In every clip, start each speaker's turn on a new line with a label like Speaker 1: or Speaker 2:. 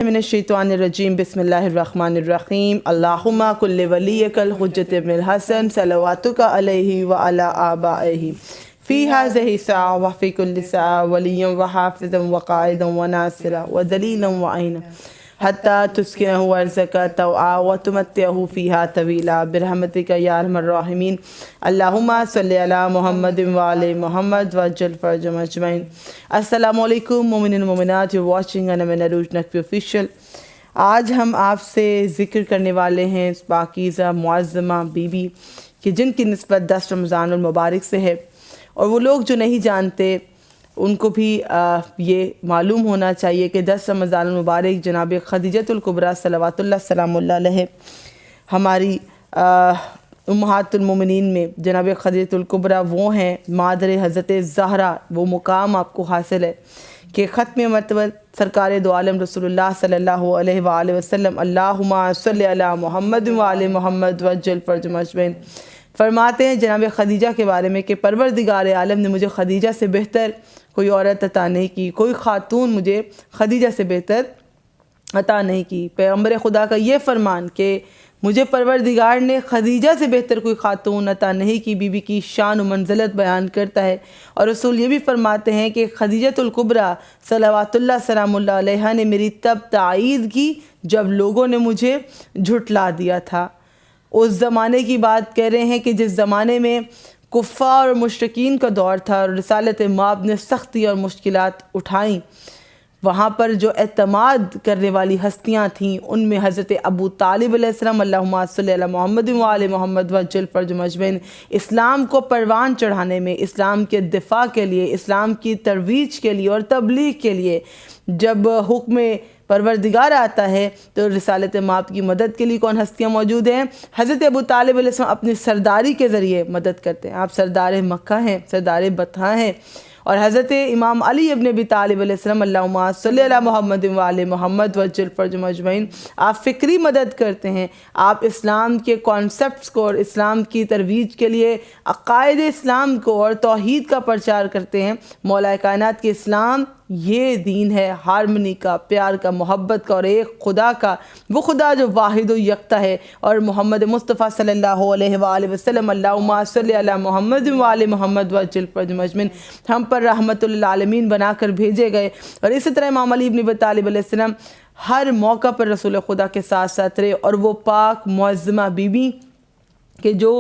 Speaker 1: من الشیطان الرجیم بسم اللہ الرحمن الرحیم اللہم کل ولیک الحجت ابن الحسن صلواتک علیہ وعلی آبائہ فی ہذہ ساعہ وفی کل ساعہ ولیا وحافظا وقائدا وناصرا ودلیلا وعینا حتی تسکنہ ارضک طوعا وتمتعہ فیہا طویلا برحمتک یا ارحم الراحمین اللہم صلی علی محمد وعلی محمد وعجل فرجهم اجمعین۔ السلام علیکم مومنین مومنات، you're watching Anam Aruj Naqvi Official۔ آج ہم آپ سے ذکر کرنے والے ہیں پاکیزہ معظمہ بی بی کہ جن کی نسبت 10 رمضان المبارک سے ہے، اور وہ لوگ جو نہیں جانتے ان کو بھی یہ معلوم ہونا چاہیے کہ 10 رمضان المبارک جناب خدیجۃ الکبریٰ صلوات اللہ سلام اللہ علیہ ہماری امہات المومنین میں جناب خدیجۃ الکبریٰ وہ ہیں، مادر حضرت زہرا، وہ مقام آپ کو حاصل ہے کہ ختم مرتبہ سرکار دو عالم رسول اللہ صلی اللہ علیہ وآلہ وسلم اللہم صلی علی محمد وعلی محمد وعجل فرجهم اجمعین فرماتے ہیں جناب خدیجہ کے بارے میں کہ پروردگار عالم نے مجھے خدیجہ سے بہتر کوئی عورت عطا نہیں کی، کوئی خاتون مجھے خدیجہ سے بہتر عطا نہیں کی۔ پیغمبر خدا کا یہ فرمان کہ مجھے پروردگار نے خدیجہ سے بہتر کوئی خاتون عطا نہیں کی، بی بی کی شان و منزلت بیان کرتا ہے۔ اور رسول یہ بھی فرماتے ہیں کہ خدیجۃ الکبریٰ صلوات اللہ سلام اللہ علیہ نے میری تب تائید کی جب لوگوں نے مجھے جھٹلا دیا تھا۔ اس زمانے کی بات کہہ رہے ہیں کہ جس زمانے میں کفار اور مشرکین کا دور تھا اور رسالت مآب نے سختی اور مشکلات اٹھائیں، وہاں پر جو اعتماد کرنے والی ہستیاں تھیں ان میں حضرت ابو طالب علیہ السلام اللہم صلی علی محمد وعلی محمد وعجل فرجهم اجمعین اسلام کو پروان چڑھانے میں، اسلام کے دفاع کے لیے، اسلام کی ترویج کے لیے اور تبلیغ کے لیے جب حکم پروردگار آتا ہے تو رسالت مآب کی مدد کے لیے کون ہستیاں موجود ہیں؟ حضرت ابو طالب علیہ السلام اپنی سرداری کے ذریعے مدد کرتے ہیں۔ آپ سردار مکہ ہیں، سردار بطحاں ہیں، اور حضرت امام علی ابن ابی طالب علیہ السلام اللہم صلی علی محمد وعلی محمد وعجل فرجهم اجمعین آپ فکری مدد کرتے ہیں، آپ اسلام کے کانسیپٹس کو اور اسلام کی ترویج کے لیے عقائد اسلام کو اور توحید کا پرچار کرتے ہیں۔ مولا کائنات کے اسلام یہ دین ہے ہارمنی کا، پیار کا، محبت کا اور ایک خدا کا، وہ خدا جو واحد و یکتا ہے، اور محمد مصطفیٰ صلی اللہ علیہ وآلہ وسلم اللہم صلی علی محمد وعلی محمد وعجل فرجهم اجمعین ہم پر رحمت للعالمین بنا کر بھیجے گئے۔ اور اسی طرح امام علی ابن ابی طالب علیہ السلام ہر موقع پر رسول خدا کے ساتھ ساتھ رہے، اور وہ پاک معظمہ بی بی کہ جو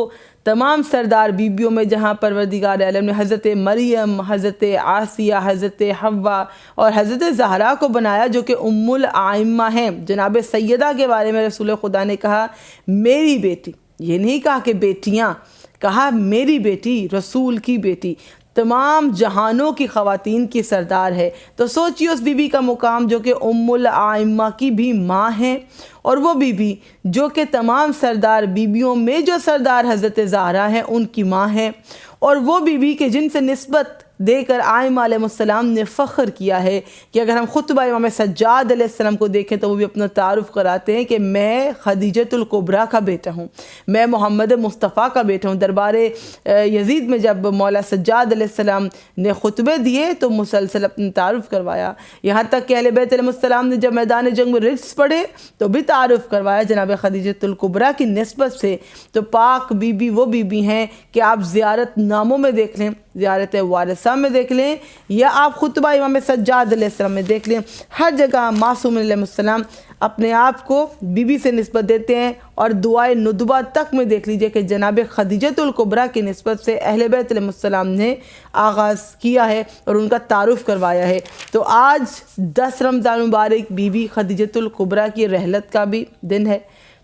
Speaker 1: تمام سردار بیبیوں میں جہاں پروردگار عالم نے حضرت مریم، حضرت آسیہ، حضرت حوا اور حضرت زہرا کو بنایا جو کہ ام الائمہ ہیں۔ جناب سیدہ کے بارے میں رسول خدا نے کہا میری بیٹی، یہ نہیں کہا کہ بیٹیاں، کہا میری بیٹی، رسول کی بیٹی، تمام جہانوں کی خواتین کی سردار ہے۔ تو سوچیے اس بی بی کا مقام جو کہ ام الائمہ کی بھی ماں ہیں، اور وہ بی بی جو کہ تمام سردار بیبیوں میں جو سردار حضرت زہرا ہیں ان کی ماں ہیں، اور وہ بی بی کہ جن سے نسبت دے کر آئمہ علیہ السلام نے فخر کیا ہے کہ اگر ہم خطبہ امام سجاد علیہ السلام کو دیکھیں تو وہ بھی اپنا تعارف کراتے ہیں کہ میں خدیجۃ الکبریٰ کا بیٹا ہوں، میں محمد مصطفیٰ کا بیٹا ہوں۔ دربار یزید میں جب مولا سجاد علیہ السلام نے خطبے دیے تو مسلسل اپنا تعارف کروایا، یہاں تک کہ اہل بیت علیہ السلام نے جب میدان جنگ میں رجز پڑھے تو بھی تعارف کروایا جناب خدیجۃ الکبریٰ کی نسبت سے۔ تو پاک بی بی وہ بی بی ہیں کہ آپ زیارت ناموں میں دیکھ لیں، زیارت وارثہ میں دیکھ لیں، یا آپ خطبہ امام سجاد علیہ السلام میں دیکھ لیں، ہر جگہ معصوم علیہ السلام اپنے آپ کو بی بی سے نسبت دیتے ہیں۔ اور دعائے ندبہ تک میں دیکھ لیجئے کہ جناب خدیجۃ الکبریٰ کی نسبت سے اہل بیت علیہ السلام نے آغاز کیا ہے اور ان کا تعارف کروایا ہے۔ تو آج 10 رمضان مبارک بی بی خدیجۃ الکبریٰ کی رحلت کا بھی دن ہے،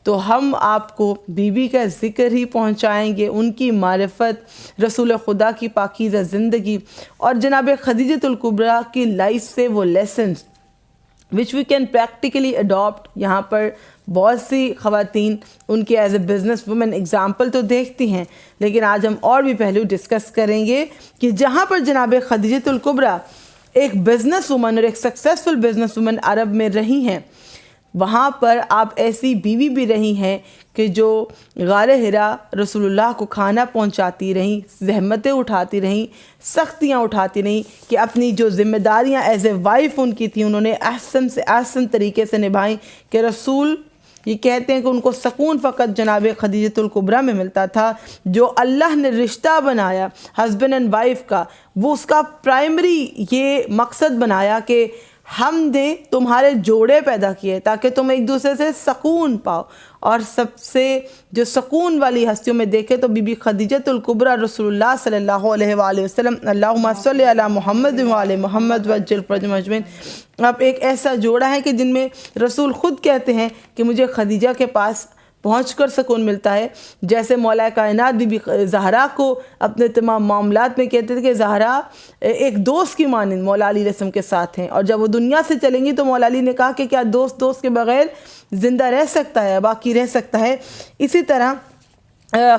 Speaker 1: تو ہم آپ کو بی بی کا ذکر ہی پہنچائیں گے، ان کی معرفت، رسول خدا کی پاکیزہ زندگی اور جناب خدیجۃ الکبریٰ کی لائف سے وہ lessons which we can practically adopt۔ یہاں پر بہت سی خواتین ان کے as a business woman example تو دیکھتی ہیں، لیکن آج ہم اور بھی پہلو ڈسکس کریں گے کہ جہاں پر جناب خدیجۃ الکبریٰ ایک بزنس وومن اور ایک سکسیسفل بزنس وومن عرب میں رہی ہیں، وہاں پر آپ ایسی بیوی بھی رہی ہیں کہ جو غار حرا رسول اللہ کو کھانا پہنچاتی رہیں، زحمتیں اٹھاتی رہیں، سختیاں اٹھاتی رہیں، کہ اپنی جو ذمہ داریاں ایز اے وائف ان کی تھیں انہوں نے احسن سے احسن طریقے سے نبھائیں، کہ رسول یہ کہتے ہیں کہ ان کو سکون فقط جناب خدیجۃ الکبریٰ میں ملتا تھا۔ جو اللہ نے رشتہ بنایا ہسبینڈ اینڈ وائف کا، وہ اس کا پرائمری یہ مقصد بنایا کہ ہم نے تمہارے جوڑے پیدا کیے تاکہ تم ایک دوسرے سے سکون پاؤ۔ اور سب سے جو سکون والی ہستیوں میں دیکھیں تو بی بی خدیجۃ الکبریٰ رسول اللہ صلی اللہ علیہ وآلہ وسلم، اللہم صلی علی محمد وعلی محمد وعجل فرجہم اجمعین، اب ایک ایسا جوڑا ہے کہ جن میں رسول خود کہتے ہیں کہ مجھے خدیجہ کے پاس پہنچ کر سکون ملتا ہے، جیسے مولا کائنات بی بی زہرا کو اپنے تمام معاملات میں کہتے تھے کہ زہرا ایک دوست کی مانند مولا علیہ السلام کے ساتھ ہیں، اور جب وہ دنیا سے چلیں گی تو مولا علی نے کہا کہ کیا دوست کے بغیر زندہ رہ سکتا ہے، باقی رہ سکتا ہے۔ اسی طرح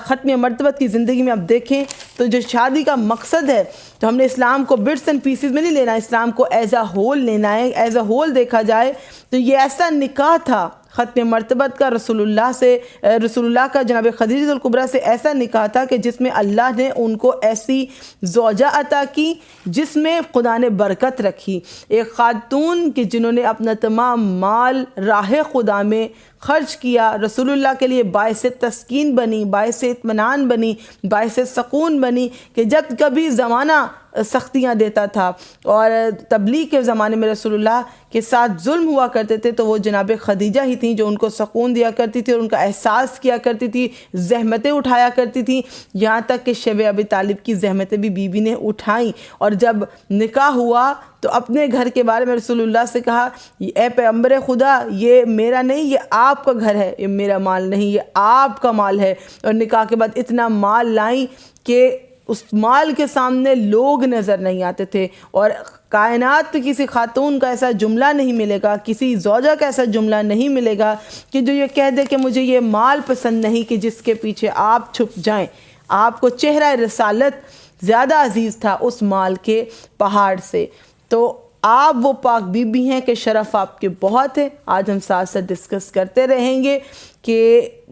Speaker 1: ختم مرتبت کی زندگی میں آپ دیکھیں تو جو شادی کا مقصد ہے، تو ہم نے اسلام کو بٹس اینڈ پیسز میں نہیں لینا، اسلام کو ایز اے ہول لینا ہے، ایز اے ہول دیکھا جائے تو یہ ایسا نکاح تھا ختم مرتبت کا رسول اللہ کا جناب خدیجۃ الکبریٰ سے ایسا نکاح تھا کہ جس میں اللہ نے ان کو ایسی زوجہ عطا کی جس میں خدا نے برکت رکھی، ایک خاتون کہ جنہوں نے اپنا تمام مال راہ خدا میں خرچ کیا، رسول اللہ کے لیے باعث تسکین بنی، باعث اطمینان بنی، باعث سکون بنی، کہ جب کبھی زمانہ سختیاں دیتا تھا اور تبلیغ کے زمانے میں رسول اللہ کے ساتھ ظلم ہوا کرتے تھے تو وہ جناب خدیجہ ہی تھیں جو ان کو سکون دیا کرتی تھی اور ان کا احساس کیا کرتی تھی، زحمتیں اٹھایا کرتی تھیں، یہاں تک کہ شب ابی طالب کی زحمتیں بھی بیوی نے اٹھائیں، اور جب نکاح ہوا تو اپنے گھر کے بارے میں رسول اللہ سے کہا، اے پیغمبر خدا یہ میرا نہیں، یہ آپ کا گھر ہے، یہ میرا مال نہیں، یہ آپ کا مال ہے، اور نکاح کے بعد اتنا مال لائیں کہ اس مال کے سامنے لوگ نظر نہیں آتے تھے، اور کائنات میں کسی خاتون کا ایسا جملہ نہیں ملے گا، کسی زوجہ کا ایسا جملہ نہیں ملے گا کہ جو یہ کہہ دے کہ مجھے یہ مال پسند نہیں، کہ جس کے پیچھے آپ چھپ جائیں۔ آپ کو چہرہ رسالت زیادہ عزیز تھا اس مال کے پہاڑ سے، تو آپ وہ پاک بی بی ہیں کہ شرف آپ کے بہت ہے۔ آج ہم ساتھ ساتھ ڈسکس کرتے رہیں گے کہ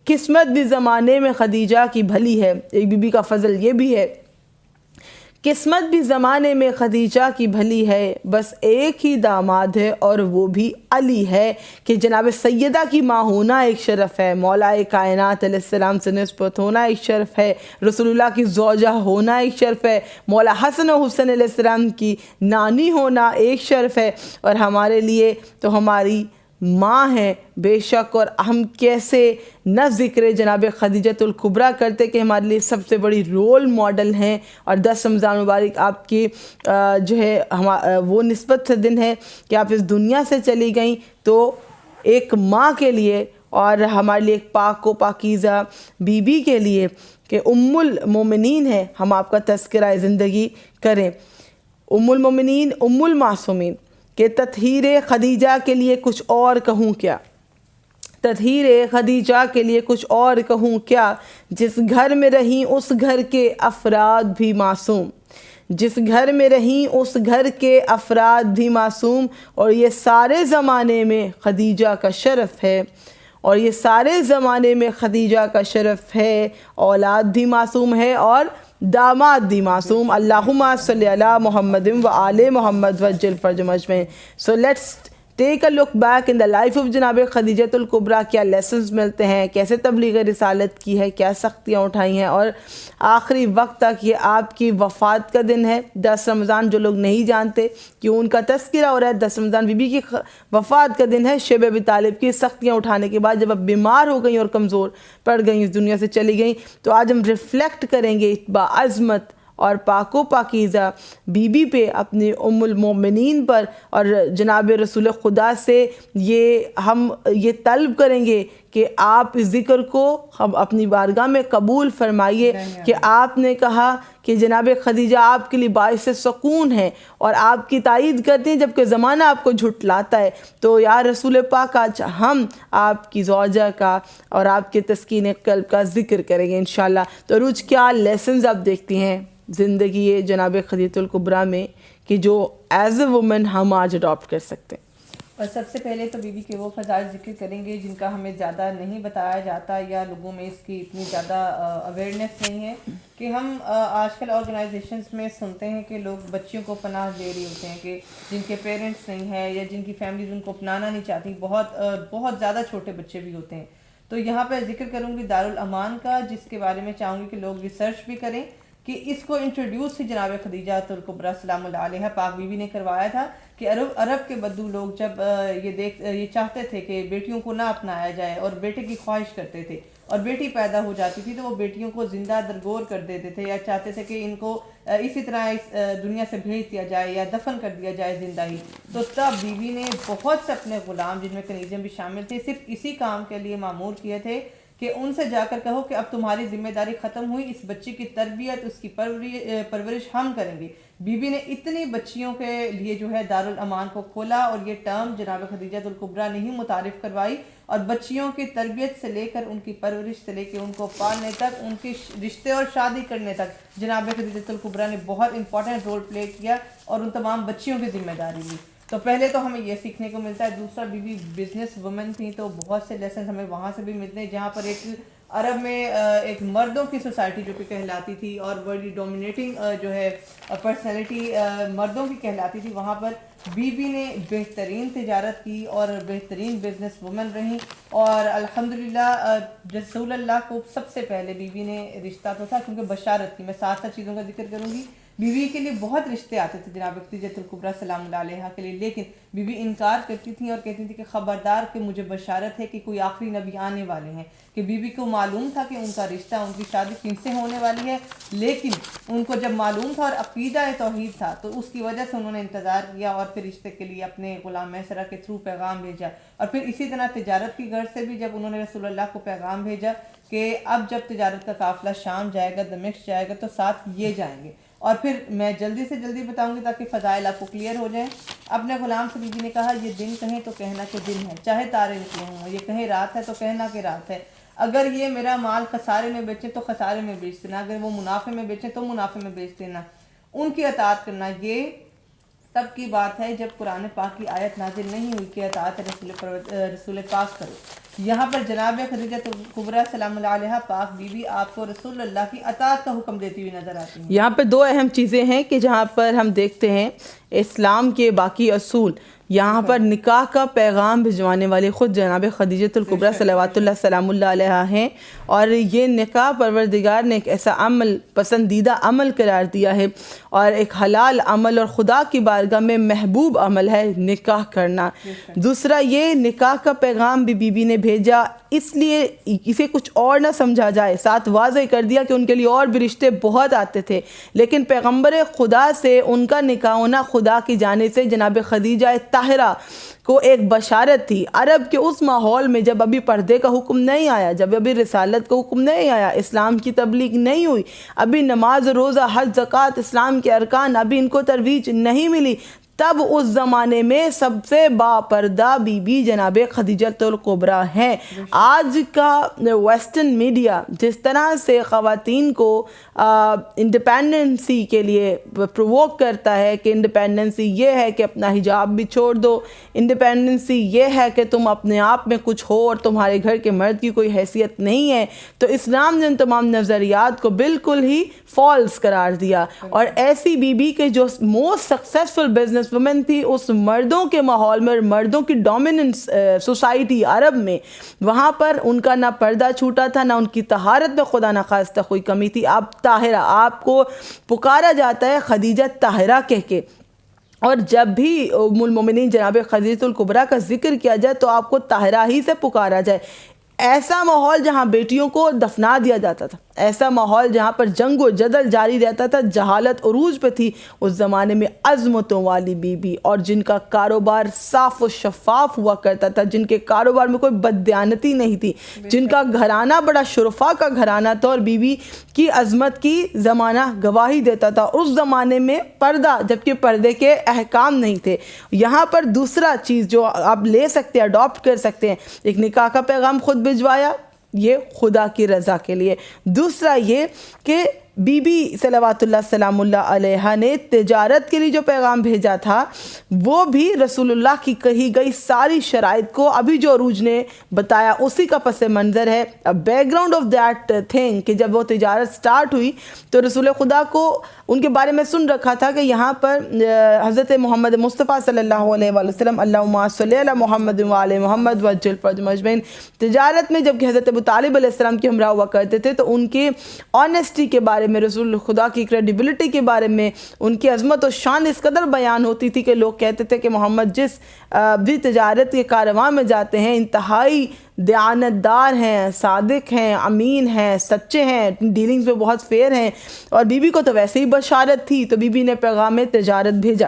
Speaker 1: قسمت بھی زمانے میں خدیجہ کی بھلی ہے، ایک بی بی کا فضل یہ بھی ہے، قسمت بھی زمانے میں خدیجہ کی بھلی ہے، بس ایک ہی داماد ہے اور وہ بھی علی ہے، کہ جناب سیدہ کی ماں ہونا ایک شرف ہے، مولا کائنات علیہ السلام سے نسبت ہونا ایک شرف ہے، رسول اللہ کی زوجہ ہونا ایک شرف ہے، مولا حسن و حسین علیہ السلام کی نانی ہونا ایک شرف ہے، اور ہمارے لیے تو ہماری ماں ہیں بے شک، اور ہم کیسے نہ ذکر جناب خدیجۃ الکبریٰ کرتے کہ ہمارے لیے سب سے بڑی رول ماڈل ہیں، اور 10 رمضان مبارک آپ کی جو ہے وہ نسبت سے دن ہے کہ آپ اس دنیا سے چلی گئیں، تو ایک ماں کے لیے اور ہمارے لیے ایک پاک و پاکیزہ بی بی کے لیے کہ ام المومنین ہے، ہم آپ کا تذکرہ زندگی کریں، ام المومنین ام المعصومین، کہ تطہیر خدیجہ کے لیے کچھ اور کہوں کیا، تطہیر خدیجہ کے لیے کچھ اور کہوں کیا، جس گھر میں رہیں اس گھر کے افراد بھی معصوم، جس گھر میں رہیں اس گھر کے افراد بھی معصوم، اور یہ سارے زمانے میں خدیجہ کا شرف ہے، اور یہ سارے زمانے میں خدیجہ کا شرف ہے، اولاد بھی معصوم ہے اور داماد بھی معصوم۔ اللہم صلی علی محمد و آل محمد وعجل فرجہم اجمعین۔ So let's take a look back in the life of جناب خدیجۃ الکبریٰ، کیا لیسنز ملتے ہیں، کیسے تبلیغ رسالت کی ہے، کیا سختیاں اٹھائی ہیں، اور آخری وقت تک یہ آپ کی وفات کا دن ہے 10 رمضان۔ جو لوگ نہیں جانتے کہ ان کا تذکرہ ہو رہا ہے، 10 رمضان بی بی کی وفات کا دن ہے، شب ابی طالب کی سختیاں اٹھانے کے بعد جب اب بیمار ہو گئیں اور کمزور پڑ گئیں، اس دنیا سے چلی گئیں، تو آج ہم ریفلیکٹ کریں گے باعظمت اور پاک و پاکیزہ بی بی پہ، اپنی ام المومنین پر، اور جناب رسول خدا سے ہم یہ طلب کریں گے کہ آپ اس ذکر کو ہم اپنی بارگاہ میں قبول فرمائیے، کہ آپ نے کہا کہ جناب خدیجہ آپ کے لیے باعث سکون ہے اور آپ کی تائید کرتے ہیں جبکہ زمانہ آپ کو جھٹلاتا ہے، تو یا رسول پاک آج ہم آپ کی زوجہ کا اور آپ کے تسکین قلب کا ذکر کریں گے انشاءاللہ۔ تو روز کیا لیسنز آپ دیکھتی ہیں زندگی جناب خدیجۃ الکبریٰ میں کہ جو ایز اے وومن ہم آج اڈاپٹ کر سکتے ہیں؟
Speaker 2: اور سب سے پہلے تو بیوی کے وہ فضائل ذکر کریں گے جن کا ہمیں زیادہ نہیں بتایا جاتا یا لوگوں میں اس کی اتنی زیادہ اویئرنیس نہیں ہے کہ ہم آج کل آرگنائزیشنز میں سنتے ہیں کہ لوگ بچیوں کو پناہ دے رہے ہوتے ہیں کہ جن کے پیرنٹس نہیں ہیں یا جن کی فیملیز ان کو اپنانا نہیں چاہتی، بہت زیادہ چھوٹے بچے بھی ہوتے ہیں. تو یہاں پہ ذکر کروں گی دارالامان کا، جس کے بارے میں چاہوں گی کہ لوگ ریسرچ بھی کریں کہ اس کو انٹروڈیوس ہی جناب خدیجہ الکبریٰ سلام اللہ علیہ پاک بیوی نے کروایا تھا کہ عرب کے بدو لوگ جب یہ چاہتے تھے کہ بیٹیوں کو نہ اپنایا جائے اور بیٹے کی خواہش کرتے تھے اور بیٹی پیدا ہو جاتی تھی تو وہ بیٹیوں کو زندہ درگور کر دیتے تھے یا چاہتے تھے کہ ان کو اسی طرح اس دنیا سے بھیج دیا جائے یا دفن کر دیا جائے زندہ ہی. تو تب بیوی نے بہت سے اپنے غلام جن میں کنیزیں بھی شامل تھے صرف اسی کام کے لیے معمور کیے تھے کہ ان سے جا کر کہو کہ اب تمہاری ذمہ داری ختم ہوئی، اس بچی کی تربیت اس کی پرورش ہم کریں گے. بی بی نے اتنی بچیوں کے لیے جو ہے دارالامان کو کھولا اور یہ ٹرم جناب خدیجہ الکبریٰ نے ہی متعارف کروائی، اور بچیوں کی تربیت سے لے کر ان کی پرورش سے لے کے ان کو پالنے تک، ان کے رشتے اور شادی کرنے تک جناب خدیجہ الکبریٰ نے بہت امپورٹنٹ رول پلے کیا اور ان تمام بچیوں کی ذمہ داری لی. تو پہلے تو ہمیں یہ سیکھنے کو ملتا ہے. دوسرا بیوی بزنس وومن تھیں تو بہت سے لیسنز ہمیں وہاں سے بھی ملتے ہیں، جہاں پر ایک عرب میں ایک مردوں کی سوسائٹی جو کہ کہلاتی تھی اور بڑی ڈومینیٹنگ جو ہے پرسنالٹی مردوں کی کہلاتی تھی، وہاں پر بی بی نے بہترین تجارت کی اور بہترین بزنس وومن رہیں. اور الحمدللہ رسول اللہ کو سب سے پہلے بی بی نے رشتہ تو تھا کیونکہ بشارت کی، میں ساتھ چیزوں کا ذکر کروں گی. بیوی کے لیے بہت رشتے آتے تھے جناب خدیجہ الکبریٰ سلام اللہ علیہ کے لیے، لیکن بیوی انکار کرتی تھیں اور کہتی تھی کہ خبردار کہ مجھے بشارت ہے کہ کوئی آخری نبی آنے والے ہیں. کہ بیوی کو معلوم تھا کہ ان کا رشتہ، ان کی شادی کن سے ہونے والی ہے، لیکن ان کو جب معلوم تھا اور عقیدہ توحید تھا تو اس کی وجہ سے انہوں نے انتظار کیا اور پھر رشتے کے لیے اپنے غلام میسرہ کے تھرو پیغام بھیجا. اور پھر اسی طرح تجارت کی غرض سے بھی جب انہوں نے رسول اللہ کو پیغام بھیجا کہ اب جب تجارت کا قافلہ شام جائے گا، دمشق جائے گا، تو ساتھ یہ جائیں گے. اور پھر میں جلدی سے جلدی بتاؤں گی تاکہ فضائل آپ کو کلیئر ہو جائیں. اپنے غلام سے بیوی نے کہا یہ دن کہیں تو کہنا کہ دن ہے، چاہے تارے نکلے ہوں، یہ کہیں رات ہے تو کہنا کہ رات ہے. اگر یہ میرا مال خسارے میں بیچے تو خسارے میں بیچ دینا، اگر وہ منافع میں بیچے تو منافع میں بیچ دینا. ان کی اطاعت کرنا یہ تب کی بات ہے جب قرآن پاک کی آیت نازل نہیں ہوئی کہ اطاعت رسول پاک کرو. یہاں پر جناب خدیجہ الکبریٰ سلام اللہ علیہ پاک بیوی آپ کو رسول اللہ کی اطاعت کا حکم دیتی ہوئی نظر آتی ہیں.
Speaker 1: یہاں پہ دو اہم چیزیں ہیں کہ جہاں پر ہم دیکھتے ہیں اسلام کے باقی اصول، یہاں پر نکاح کا پیغام بھجوانے والے خود جناب خدیجہ الکبریٰ صلوات اللہ سلام اللہ علیہ ہیں. اور یہ نکاح پروردگار نے ایک ایسا عمل، پسندیدہ عمل قرار دیا ہے اور ایک حلال عمل اور خدا کی بارگاہ میں محبوب عمل ہے نکاح کرنا. دوسرا یہ نکاح کا پیغام بھی بی بی نے بھیجا اس لیے اسے کچھ اور نہ سمجھا جائے، ساتھ واضح کر دیا کہ ان کے لیے اور بھی رشتے بہت آتے تھے، لیکن پیغمبر خدا سے ان کا نکاح ہونا خدا کی جانب سے جناب خدیجہ طاہرہ کو ایک بشارت تھی. عرب کے اس ماحول میں جب ابھی پردے کا حکم نہیں آیا، جب ابھی رسالت کا حکم نہیں آیا، اسلام کی تبلیغ نہیں ہوئی، ابھی نماز روزہ حج زکوٰۃ اسلام کے ارکان ابھی ان کو ترویج نہیں ملی، تب اس زمانے میں سب سے با پردہ بی بی جناب خدیجہ الکبریٰ ہیں. آج کا ویسٹرن میڈیا جس طرح سے خواتین کو انڈیپینڈنسی کے لیے پرووک کرتا ہے کہ انڈیپینڈنسی یہ ہے کہ اپنا حجاب بھی چھوڑ دو، انڈیپینڈنسی یہ ہے کہ تم اپنے آپ میں کچھ ہو اور تمہارے گھر کے مرد کی کوئی حیثیت نہیں ہے، تو اسلام نے ان تمام نظریات کو بالکل ہی فالس قرار دیا. اور ایسی بی بی کے جو موسٹ سکسیسفل بزنس وومن تھی اس مردوں کے ماحول میں، مردوں کی ڈومیننس سوسائٹی عرب میں، وہاں پر ان کا نہ پردہ چھوٹا تھا، نہ ان کی طہارت میں خدا نخواستہ کوئی کمی تھی. آپ طاہرہ، آپ کو پکارا جاتا ہے خدیجہ طاہرہ کہہ کے، اور جب بھی ام المومنین جناب خدیجہ الکبریٰ کا ذکر کیا جائے تو آپ کو طاہرہ ہی سے پکارا جائے. ایسا ماحول جہاں بیٹیوں کو دفنا دیا جاتا تھا، ایسا ماحول جہاں پر جنگ و جدل جاری رہتا تھا، جہالت عروج پہ تھی، اس زمانے میں عظمتوں والی بی بی اور جن کا کاروبار صاف و شفاف ہوا کرتا تھا، جن کے کاروبار میں کوئی بددیانتی نہیں تھی، جن کا گھرانہ بڑا شرفا کا گھرانہ تھا اور بی بی کی عظمت کی زمانہ گواہی دیتا تھا. اس زمانے میں پردہ، جبکہ پردے کے احکام نہیں تھے. یہاں پر دوسرا چیز جو آپ لے سکتے ہیں، اڈاپٹ کر سکتے ہیں، ایک نکاح کا پیغام خود بھجوایا، یہ خدا کی رضا کے لیے. دوسرا یہ کہ بی بی صلواتullah سلامullah علیہا نے تجارت کے لیے جو پیغام بھیجا تھا وہ بھی رسول اللہ کی کہی گئی ساری شرائط کو ابھی جو عروج نے بتایا اسی کا پس منظر ہے. Back ground of that thing کہ جب وہ تجارت سٹارٹ ہوئی تو رسول خدا کو ان کے بارے میں سن رکھا تھا کہ یہاں پر حضرت محمد مصطفیٰ صلی اللہ علیہ وآلہ وسلم اللہم صلی علی محمد وعلی محمد وجل فرجہم اجمعین تجارت میں جب کہ حضرت ابو طالب علیہ السلام کے ہمراہ ہوا کرتے تھے تو ان کی آنیسٹی کے بارے میں رسول خدا کی کریڈیبلٹی کے بارے میں ان کی عظمت و شان اس قدر بیان ہوتی تھی کہ لوگ کہتے تھے کہ محمد جس بھی تجارت کے کارواں میں جاتے ہیں انتہائی دیانتدار ہیں، صادق ہیں، امین ہیں، سچے ہیں، ڈیلنگز میں بہت فیئر ہیں. اور بی بی کو تو ویسے ہی بشارت تھی تو بی بی نے پیغام تجارت بھیجا.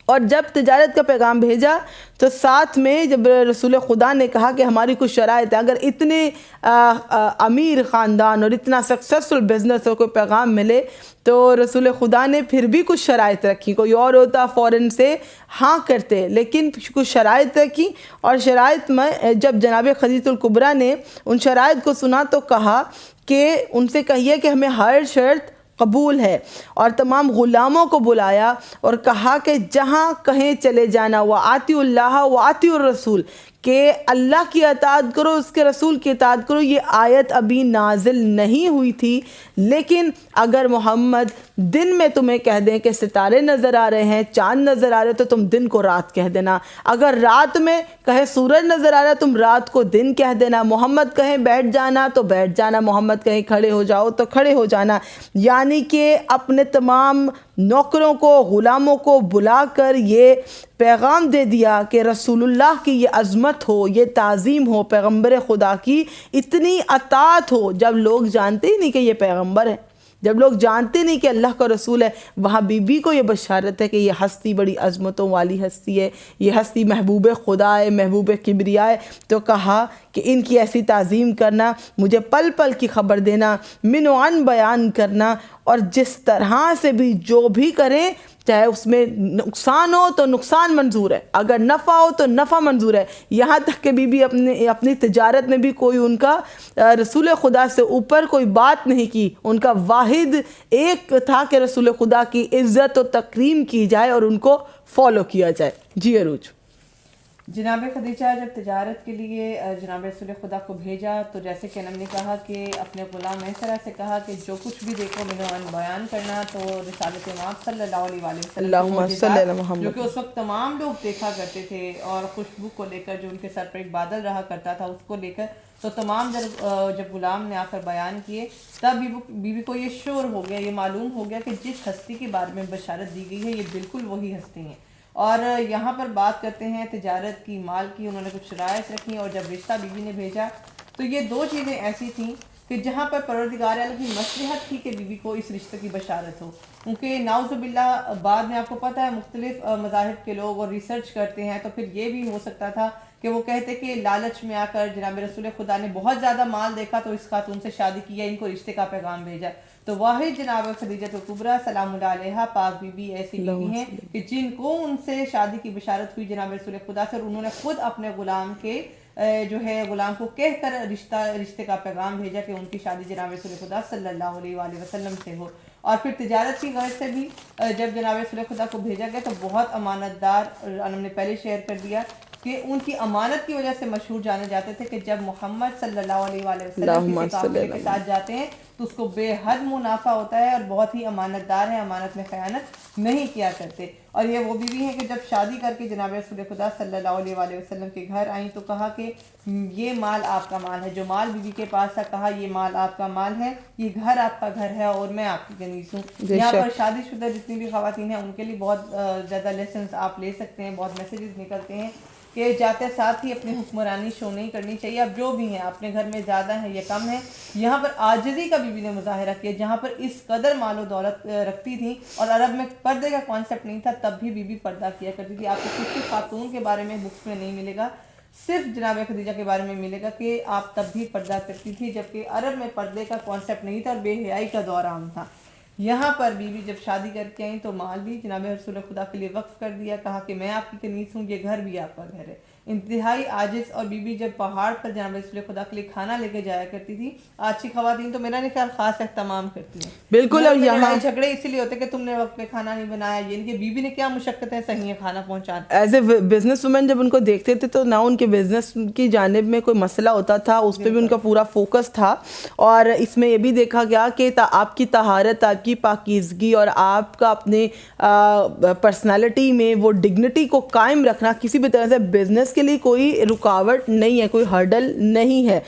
Speaker 1: اور جب تجارت کا پیغام بھیجا تو ساتھ میں جب رسول خدا نے کہا کہ ہماری کچھ شرائط ہے، اگر اتنے امیر خاندان اور اتنا سکسیسفل بزنس ہو کوئی پیغام ملے تو رسول خدا نے پھر بھی کچھ شرائط رکھی. کوئی اور ہوتا فوراً سے ہاں کرتے، لیکن کچھ شرائط رکھی. اور شرائط میں جب جناب خدیجۃ الکبریٰ نے ان شرائط کو سنا تو کہا کہ ان سے کہیے کہ ہمیں ہر شرط قبول ہے. اور تمام غلاموں کو بلایا اور کہا کہ جہاں کہیں چلے جانا وَآتِوا اللَّهَ وَآتِوا الرَّسُولَ کہ اللہ کی اطاعت کرو، اس کے رسول کی اطاعت کرو. یہ آیت ابھی نازل نہیں ہوئی تھی، لیکن اگر محمد دن میں تمہیں کہہ دیں کہ ستارے نظر آ رہے ہیں، چاند نظر آ رہے تو تم دن کو رات کہہ دینا. اگر رات میں کہے سورج نظر آ رہا ہے تم رات کو دن کہہ دینا. محمد کہیں بیٹھ جانا تو بیٹھ جانا، محمد کہیں کھڑے ہو جاؤ تو کھڑے ہو جانا. یعنی کہ اپنے تمام نوکروں کو، غلاموں کو بلا کر یہ پیغام دے دیا کہ رسول اللہ کی یہ عظمت ہو، یہ تعظیم ہو، پیغمبر خدا کی اتنی اطاعت ہو. جب لوگ جانتے ہی نہیں کہ یہ پیغمبر ہے، جب لوگ جانتے نہیں کہ اللہ کا رسول ہے، وہاں بی بی کو یہ بشارت ہے کہ یہ ہستی بڑی عظمتوں والی ہستی ہے، یہ ہستی محبوب خدا ہے، محبوب کبریا ہے. تو کہا کہ ان کی ایسی تعظیم کرنا، مجھے پل پل کی خبر دینا، من و عن بیان کرنا، اور جس طرح سے بھی جو بھی کریں چاہے اس میں نقصان ہو تو نقصان منظور ہے، اگر نفع ہو تو نفع منظور ہے. یہاں تک کہ بی بی اپنی تجارت میں بھی کوئی ان کا رسول خدا سے اوپر کوئی بات نہیں کی. ان کا واحد ایک تھا کہ رسول خدا کی عزت و تکریم کی جائے اور ان کو فالو کیا جائے. جی عروج.
Speaker 2: جناب خدیجہ جب تجارت کے لیے جناب رسول خدا کو بھیجا تو جیسے کہ انہوں نے کہا کہ اپنے غلام اس طرح سے کہا کہ جو کچھ بھی دیکھو منوان بیان کرنا. تو رسالت امام صلی اللہ علیہ وسلم جو کہ اس وقت تمام لوگ دیکھا کرتے تھے، اور خوشبو کو لے کر جو ان کے سر پر ایک بادل رہا کرتا تھا اس کو لے کر، تو تمام جب غلام نے آ کر بیان کیے تب بی بی کو یہ شعور ہو گیا، یہ معلوم ہو گیا کہ جس ہستی کے بارے میں بشارت دی گئی ہے یہ بالکل وہی ہستی ہیں. اور یہاں پر بات کرتے ہیں تجارت کی، مال کی. انہوں نے کچھ شرائط رکھی اور جب رشتہ بی بی نے بھیجا تو یہ دو چیزیں ایسی تھیں کہ جہاں پر پروردگار عالم کی مصلحت تھی کہ بی بی کو اس رشتے کی بشارت ہو. کیونکہ نعوذ باللہ بعد میں آپ کو پتہ ہے مختلف مذاہب کے لوگ اور ریسرچ کرتے ہیں تو پھر یہ بھی ہو سکتا تھا کہ وہ کہتے کہ لالچ میں آ کر جناب رسول خدا نے بہت زیادہ مال دیکھا تو اس خاتون سے شادی کی ہے، ان کو رشتے کا پیغام بھیجا. تو واحد جناب خدیجۃ الکبریٰ سلام اللہ علیہا پاک بی بی ایسی بیوی ہیں کہ جن کو ان سے شادی کی بشارت ہوئی جناب رسول خدا سے، اور انہوں نے خود اپنے غلام کے جو ہے غلام کو کہہ کر رشتے کا پیغام بھیجا کہ ان کی شادی جناب رسول خدا صلی اللہ علیہ وآلہ وسلم سے ہو. اور پھر تجارت کی غرض سے بھی جب جناب رسول خدا کو بھیجا گیا تو بہت امانت دار، ہم نے پہلے شیئر کر دیا کہ ان کی امانت کی وجہ سے مشہور جانے جاتے تھے کہ جب محمد صلی اللہ علیہ وآلہ وسلم کسی قافلے کے ساتھ جاتے ہیں تو اس کو بے حد منافع ہوتا ہے، اور بہت ہی امانت دار ہیں، امانت میں خیانت نہیں کیا کرتے. اور یہ وہ بیوی ہیں کہ جب شادی کر کے جناب رسول خدا صلی اللہ علیہ وآلہ وسلم کے گھر آئیں تو کہا کہ یہ مال آپ کا مال ہے. جو مال بیوی کے پاس تھا کہا یہ مال آپ کا مال ہے، یہ گھر آپ کا گھر ہے اور میں آپ کی کنیز ہوں. یہاں پر شادی شدہ جتنی بھی خواتین ہیں ان کے لیے بہت زیادہ لیسنز آپ لے سکتے ہیں، بہت میسیجز نکلتے ہیں کہ جاتے ساتھ ہی اپنی حکمرانی شو نہیں کرنی چاہیے. اب جو بھی ہیں اپنے گھر میں زیادہ ہیں یا کم ہیں، یہاں پر عاجزی کا بی بی نے مظاہرہ کیا. جہاں پر اس قدر مال و دولت رکھتی تھی اور عرب میں پردے کا کانسیپٹ نہیں تھا تب بھی بی بی پردہ کیا کرتی تھی. آپ کو کسی خاتون کے بارے میں بکس میں نہیں ملے گا، صرف جناب خدیجہ کے بارے میں ملے گا کہ آپ تب بھی پردہ کرتی تھی، جبکہ عرب میں پردے کا کانسیپٹ نہیں تھا اور بے حیائی کا دور عام تھا. یہاں پر بی بی جب شادی کر کے آئیں تو مال بھی جناب رسول خدا کے لیے وقف کر دیا، کہا کہ میں آپ کی کنیز ہوں، یہ گھر بھی آپ کا گھر ہے. انتہائی عاجز، اور بیوی جب پہاڑ پر جناب رسول خدا کے لیے کھانا لے کے جایا کرتی تھی. آج کی خواتین تو میرا نہیں خیال خاص اہتمام کرتی ہیں.
Speaker 1: بالکل. اور یہاں
Speaker 2: لڑائی جھگڑے اسی لیے ہوتے کہ تم نے وقت پہ کھانا نہیں بنایا، یہ کہ بیوی نے کیا مشقتیں سہی ہیں کھانا پہنچانا.
Speaker 1: ایز اے بزنس وومن جب ان کو دیکھتے تھے تو نہ ان کے بزنس کی جانب میں کوئی مسئلہ ہوتا تھا، اس پہ بھی ان کا پورا فوکس تھا. اور اس میں یہ بھی دیکھا گیا کہ آپ کی طہارت، آپ کی پاکیزگی اور آپ کا اپنے پرسنالٹی میں وہ ڈگنیٹی کو قائم رکھنا کسی بھی طرح سے بزنس کے لیے کوئی رکاوٹ نہیں ہے، کوئی ہرڈل نہیں ہے.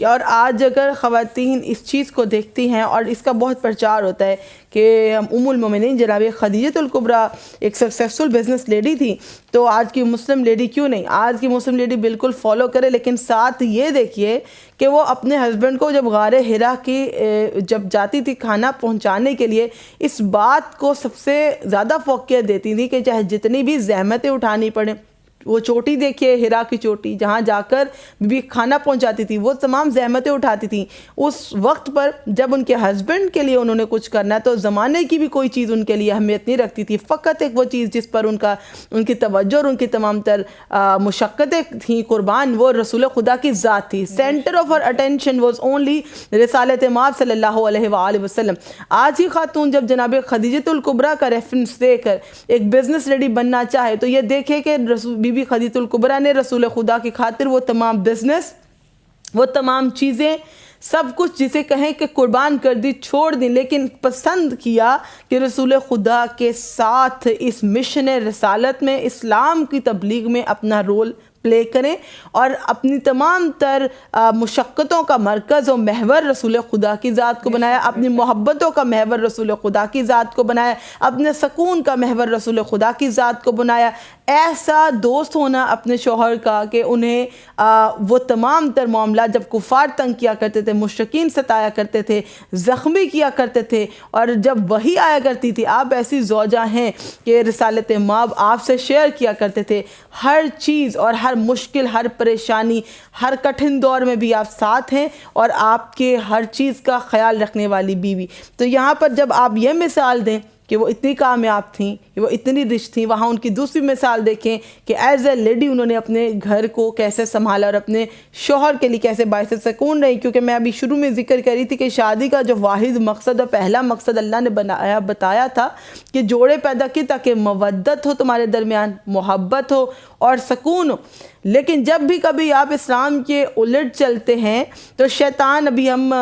Speaker 1: اور آج اگر خواتین اس چیز کو دیکھتی ہیں، اور اس کا بہت پرچار ہوتا ہے کہ ام المومنین جناب خدیجہ الکبریٰ ایک سکسیسفل بزنس لیڈی تھی، تو آج کی مسلم لیڈی کیوں نہیں؟ آج کی مسلم لیڈی بالکل فالو کرے. لیکن ساتھ یہ دیکھیے کہ وہ اپنے ہسبینڈ کو جب غار حرا کی جب جاتی تھی کھانا پہنچانے کے لیے، اس بات کو سب سے زیادہ فوقیت دیتی تھی کہ چاہے جتنی بھی زحمتیں اٹھانی پڑیں. وہ چوٹی دیکھیے، ہرا کی چوٹی جہاں جا کر بھی کھانا پہنچاتی تھی، وہ تمام زحمتیں اٹھاتی تھیں. اس وقت پر جب ان کے ہسبینڈ کے لیے انہوں نے کچھ کرنا ہے تو زمانے کی بھی کوئی چیز ان کے لیے اہمیت نہیں رکھتی تھی. فقط ایک وہ چیز جس پر ان کی توجہ اور ان کی تمام تر مشقتیں تھیں قربان، وہ رسول خدا کی ذات تھی. Centre of her attention was only رسالت مآب صلی اللہ علیہ وآلہ وسلم. آج ہی خاتون جب جناب خدیجہ الکبریٰ کا ریفرنس دے کر ایک بزنس لیڈی بننا چاہے تو یہ دیکھے کہ بی بی خدیجہ الکبریٰ نے رسول خدا کی خاطر وہ تمام بزنس، وہ تمام چیزیں، سب کچھ جسے کہیں کہ قربان کر دی، چھوڑ دی، لیکن پسند کیا کہ رسول خدا کے ساتھ اس مشن رسالت میں، اسلام کی تبلیغ میں اپنا رول پلے کریں اور اپنی تمام تر مشقتوں کا مرکز و محور رسول خدا کی ذات کو بنایا، اپنی محبتوں کا محور رسول خدا کی ذات کو بنایا، اپنے سکون کا محور رسول خدا کی ذات کو بنایا. ایسا دوست ہونا اپنے شوہر کا کہ انہیں وہ تمام تر معاملات جب کفار تنگ کیا کرتے تھے، مشرکین ستایا کرتے تھے، زخمی کیا کرتے تھے، اور جب وہی آیا کرتی تھی، آپ ایسی زوجہ ہیں کہ رسالت مآب آپ سے شیئر کیا کرتے تھے ہر چیز، اور ہر مشکل، ہر پریشانی، ہر کٹھن دور میں بھی آپ ساتھ ہیں اور آپ کے ہر چیز کا خیال رکھنے والی بیوی. تو یہاں پر جب آپ یہ مثال دیں کہ وہ اتنی کامیاب تھیں، کہ وہ اتنی رچ تھیں، وہاں ان کی دوسری مثال دیکھیں کہ ایز اے لیڈی انہوں نے اپنے گھر کو کیسے سنبھالا اور اپنے شوہر کے لیے کیسے باعث سکون رہی. کیونکہ میں ابھی شروع میں ذکر کر رہی تھی کہ شادی کا جو واحد مقصد اور پہلا مقصد اللہ نے بتایا تھا کہ جوڑے پیدا کی تاکہ مودت ہو تمہارے درمیان، محبت ہو اور سکون ہو. لیکن جب بھی کبھی آپ اسلام کے الٹ چلتے ہیں تو شیطان، ابھی ہم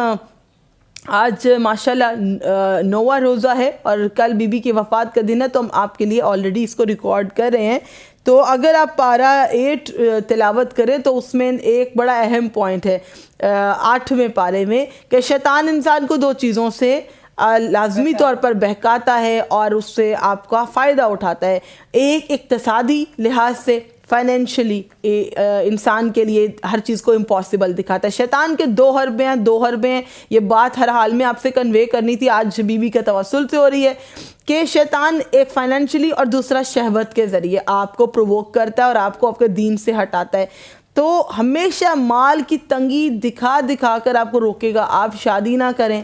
Speaker 1: آج ماشاءاللہ 9واں روزہ ہے اور کل بی بی کی وفات کا دن ہے، تو ہم آپ کے لیے آلریڈی اس کو ریکارڈ کر رہے ہیں. تو اگر آپ پارہ 8 تلاوت کریں تو اس میں ایک بڑا اہم پوائنٹ ہے 8ویں پارے میں کہ شیطان انسان کو 2 چیزوں سے لازمی طور پر بہکاتا ہے اور اس سے آپ کا فائدہ اٹھاتا ہے. ایک اقتصادی لحاظ سے، فائنینشلی انسان کے لیے ہر چیز کو امپاسبل دکھاتا ہے. شیطان کے 2 حربے ہیں. یہ بات ہر حال میں آپ سے کنوے کرنی تھی، آج بی بی کا توسل سے ہو رہی ہے کہ شیطان ایک فائنینشلی اور دوسرا شہوت کے ذریعے آپ کو پرووک کرتا ہے اور آپ کو آپ کے دین سے ہٹاتا ہے. تو ہمیشہ مال کی تنگی دکھا کر آپ کو روکے گا. آپ شادی نہ کریں،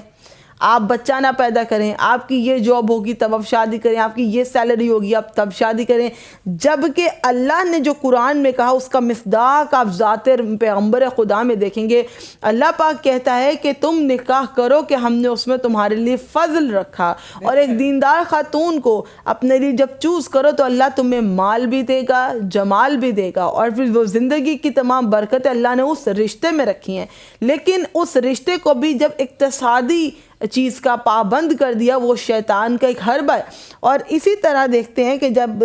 Speaker 1: آپ بچہ نہ پیدا کریں، آپ کی یہ جاب ہوگی تب آپ شادی کریں، آپ کی یہ سیلری ہوگی آپ تب شادی کریں. جبکہ اللہ نے جو قرآن میں کہا اس کا مصداق آپ ذات پیغمبر خدا میں دیکھیں گے. اللہ پاک کہتا ہے کہ تم نکاح کرو کہ ہم نے اس میں تمہارے لیے فضل رکھا، اور ایک دیندار خاتون کو اپنے لیے جب چوز کرو تو اللہ تمہیں مال بھی دے گا، جمال بھی دے گا، اور پھر وہ زندگی کی تمام برکتیں اللہ نے اس رشتے میں رکھی ہیں. لیکن اس رشتے کو بھی جب اقتصادی چیز کا پابند کر دیا، وہ شیطان کا ایک حربہ ہے. اور اسی طرح دیکھتے ہیں کہ جب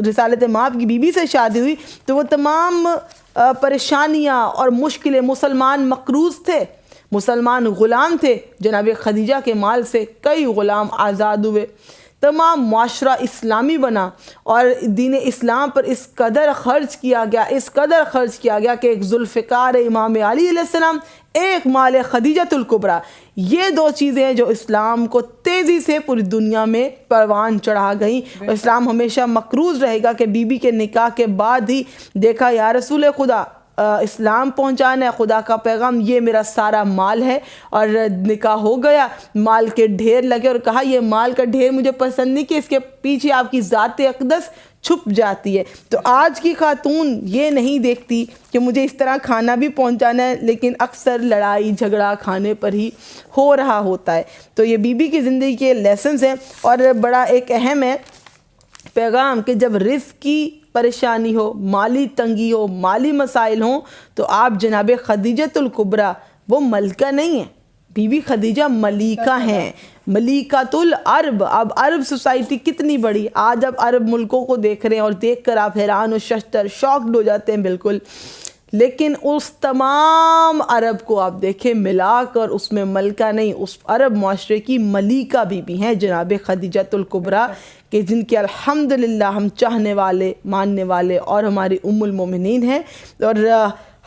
Speaker 1: رسالت مآب کی بیوی سے شادی ہوئی تو وہ تمام پریشانیاں اور مشکلیں، مسلمان مقروض تھے، مسلمان غلام تھے. جناب خدیجہ کے مال سے کئی غلام آزاد ہوئے، تمام معاشرہ اسلامی بنا، اور دین اسلام پر اس قدر خرچ کیا گیا کہ ایک ذوالفقار امام علی علیہ السلام، ایک مال خدیجہ الکبریٰ، یہ 2 چیزیں ہیں جو اسلام کو تیزی سے پوری دنیا میں پروان چڑھا گئیں. اسلام ہمیشہ مقروض رہے گا کہ بی بی کے نکاح کے بعد ہی دیکھا یا رسول خدا اسلام پہنچانا ہے، خدا کا پیغام، یہ میرا سارا مال ہے. اور نکاح ہو گیا، مال کے ڈھیر لگے، اور کہا یہ مال کا ڈھیر مجھے پسند نہیں کہ اس کے پیچھے آپ کی ذات اقدس چھپ جاتی ہے. تو آج کی خاتون یہ نہیں دیکھتی کہ مجھے اس طرح کھانا بھی پہنچانا ہے، لیکن اکثر لڑائی جھگڑا کھانے پر ہی ہو رہا ہوتا ہے. تو یہ بی بی کی زندگی کے لیسنز ہیں، اور بڑا ایک اہم ہے پیغام کہ جب رزق کی پریشانی ہو، مالی تنگی ہو، مالی مسائل ہوں، تو آپ جناب خدیجۃ الکبریٰ وہ ملکہ نہیں ہیں، بی بی خدیجہ ملیکہ ہیں، ملیکۃ العرب. اب عرب سوسائٹی کتنی بڑی، آج اب عرب ملکوں کو دیکھ رہے ہیں اور دیکھ کر آپ حیران و ششدر شاکڈ ہو جاتے ہیں بالکل. لیکن اس تمام عرب کو آپ دیکھیں ملا کر اس میں ملکہ نہیں، اس عرب معاشرے کی ملیکہ بی بی ہیں جناب خدیجۃ الکبریٰ، کہ جن کے الحمدللہ ہم چاہنے والے، ماننے والے اور ہماری ام المومنین ہیں. اور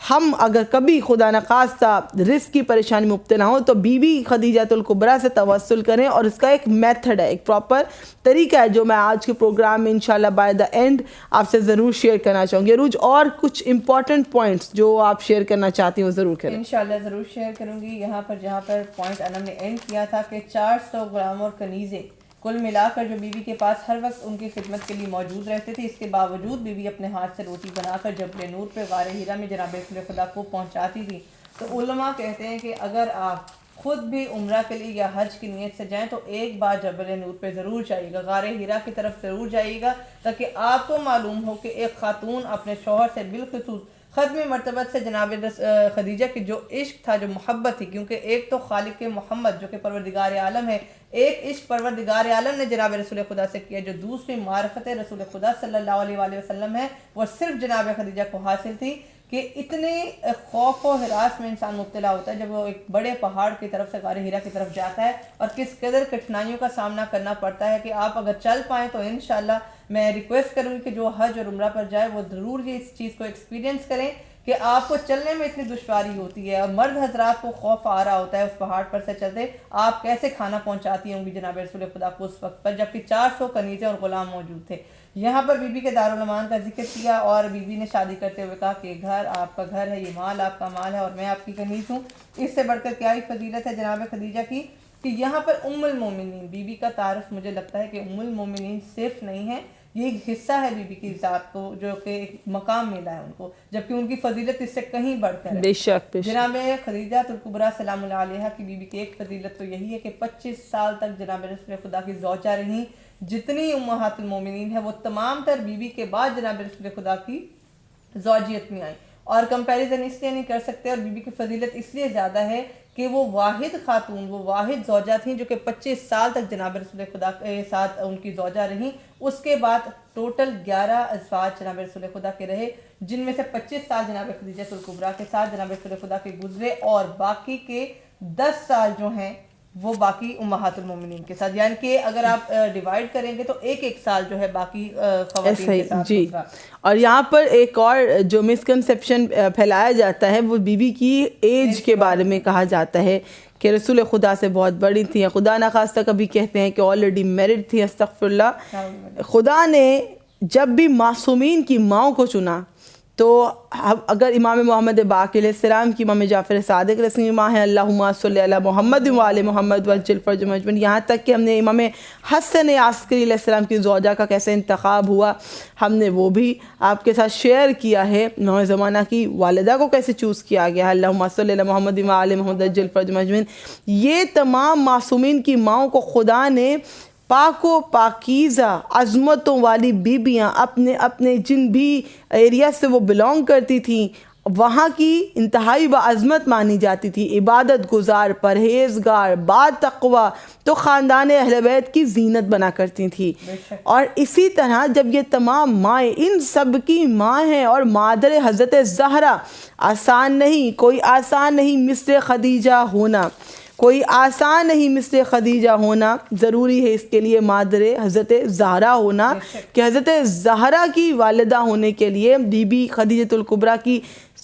Speaker 1: ہم اگر کبھی خدا نخواستہ رزق کی پریشانی میں مبتلا ہوں تو بی بی خدیجۃ الکبریٰ سے توسل کریں، اور اس کا ایک میتھڈ ہے، ایک پراپر طریقہ ہے جو میں آج کے پروگرام میں انشاءاللہ بائی دا اینڈ آپ سے ضرور شیئر کرنا چاہوں گی. عروج اور کچھ امپورٹنٹ پوائنٹس جو آپ شیئر کرنا چاہتی ہوں ضرور کریں.
Speaker 2: انشاءاللہ ضرور شیئر کروں گی. یہاں پر جہاں پر پوائنٹ انم نے اینڈ کیا تھا کہ 400 غلام اور کنیزیں کل ملا کر جو بیوی کے پاس ہر وقت ان کی خدمت کے لیے موجود رہتے تھے، اس کے باوجود بیوی اپنے ہاتھ سے روٹی بنا کر جبل نور پہ غار ہیرا میں جناب رسول خدا کو پہنچاتی تھی. تو علماء کہتے ہیں کہ اگر آپ خود بھی عمرہ کے لیے یا حج کی نیت سے جائیں تو ایک بار جبل نور پہ ضرور جائیے گا، غار ہیرا کی طرف ضرور جائیے گا، تاکہ آپ کو معلوم ہو کہ ایک خاتون اپنے شوہر سے بالخصوص ختم مرتبت سے جناب خدیجہ کی جو عشق تھا، جو محبت تھی، کیونکہ ایک تو خالق محمد جو کہ پروردگار عالم ہے، ایک عشق پروردگار عالم نے جناب رسول خدا سے کیا، جو دوسری معرفت رسول خدا صلی اللہ علیہ وآلہ وسلم ہے وہ صرف جناب خدیجہ کو حاصل تھی. کہ اتنے خوف و ہراس میں انسان مبتلا ہوتا ہے جب وہ ایک بڑے پہاڑ کی طرف سے غار ہیرا کی طرف جاتا ہے، اور کس قدر کٹھنائیوں کا سامنا کرنا پڑتا ہے. کہ آپ اگر چل پائیں تو انشاءاللہ میں ریکویسٹ کروں گی کہ جو حج اور عمرہ پر جائے وہ ضرور یہ اس چیز کو ایکسپیرینس کریں کہ آپ کو چلنے میں اتنی دشواری ہوتی ہے، اور مرد حضرات کو خوف آ رہا ہوتا ہے اس پہاڑ پر سے چلتے، آپ کیسے کھانا پہنچاتی ہوں گی جناب رسول خدا کو اس وقت پر، جبکہ 400 کنیزیں اور غلام موجود تھے. یہاں پر بی بی کے دارالمان کا ذکر کیا، اور بی بی نے شادی کرتے ہوئے کہا کہ گھر آپ کا گھر ہے، یہ مال آپ کا مال ہے، اور میں آپ کی کنیز ہوں. اس سے بڑھ کر کیا ہی فضیلت ہے جناب خدیجہ کی کہ یہاں پر ام المومنین بی بی کا تعارف مجھے لگتا ہے کہ ام المومنین صرف نہیں ہے، یہ ایک حصہ ہے بی بی کی ذات کو، جو کہ ایک مقام ملا ہے ان کو، جبکہ ان کی فضیلت اس سے کہیں بڑھ کر ہے.
Speaker 1: بے شک
Speaker 2: جناب خدیجہ الکبریٰ سلام اللہ علیہا کی بی بی کی ایک فضیلت تو یہی ہے کہ 25 سال تک جناب رسول خدا کی زوجہ رہیں. جتنی امہات المومنین ہیں وہ تمام تر بی بی کے بعد جناب رسول خدا کی زوجیت میں آئیں، اور کمپیریزن اس لیے نہیں کر سکتے، اور بی بی کی فضیلت اس لیے زیادہ ہے کہ وہ واحد خاتون، وہ واحد زوجہ تھیں جو کہ 25 سال تک جناب رسول خدا کے ساتھ ان کی زوجہ رہیں. اس کے بعد ٹوٹل 11 ازواج جناب رسول خدا کے رہے، جن میں سے 25 سال جناب خدیجہ الکبریٰ کے ساتھ جناب رسول خدا کے گزرے، اور باقی کے 10 سال جو ہیں وہ باقی امہات المومنین کے ساتھ، یعنی کہ اگر آپ ڈیوائیڈ کریں گے تو ایک سال جو ہے باقی خواتین کے ساتھ
Speaker 1: جی. اور یہاں پر ایک اور جو مسکنسیپشن پھیلایا جاتا ہے وہ بی بی کی ایج کے بارے میں کہا جاتا ہے کہ رسول خدا سے بہت بڑی تھی، خدا نخواستہ کبھی کہتے ہیں کہ آلریڈی میرڈ تھی. استغفر اللہ. خدا نے جب بھی معصومین کی ماؤں کو چنا تو اگر امام محمد باقر علیہ السلام کی امام جعفر صادق علیہ السلام ماں ہیں، اللہم صلی علی محمد وعلی محمد وجل فرج مجمن، یہاں تک کہ ہم نے امام حسن عسکری علیہ السلام کی زوجہ کا کیسے انتخاب ہوا ہم نے وہ بھی آپ کے ساتھ شیئر کیا ہے. امام زمانہ کی والدہ کو کیسے چوز کیا گیا، اللہم صلی علی محمد وعلی محمد وجل فرج مجمن. یہ تمام معصومین کی ماؤں کو خدا نے پاک و پاکیزہ عظمتوں والی بیبیاں اپنے جن بھی ایریا سے وہ بلونگ کرتی تھیں وہاں کی انتہائی بعظمت مانی جاتی تھی، عبادت گزار، پرہیزگار، با تقوی، تو خاندان اہل بیت کی زینت بنا کرتی تھی. اور اسی طرح جب یہ تمام مائیں ان سب کی ماں ہیں، اور مادر حضرت زہرا آسان نہیں، کوئی آسان نہیں مثل خدیجہ ہونا، کوئی آسان نہیں مثل خدیجہ ہونا، ضروری ہے اس کے لیے مادر حضرت زہرا ہونا، کہ حضرت زہرا کی والدہ ہونے کے لیے بی بی خدیجۃ الکبریٰ کی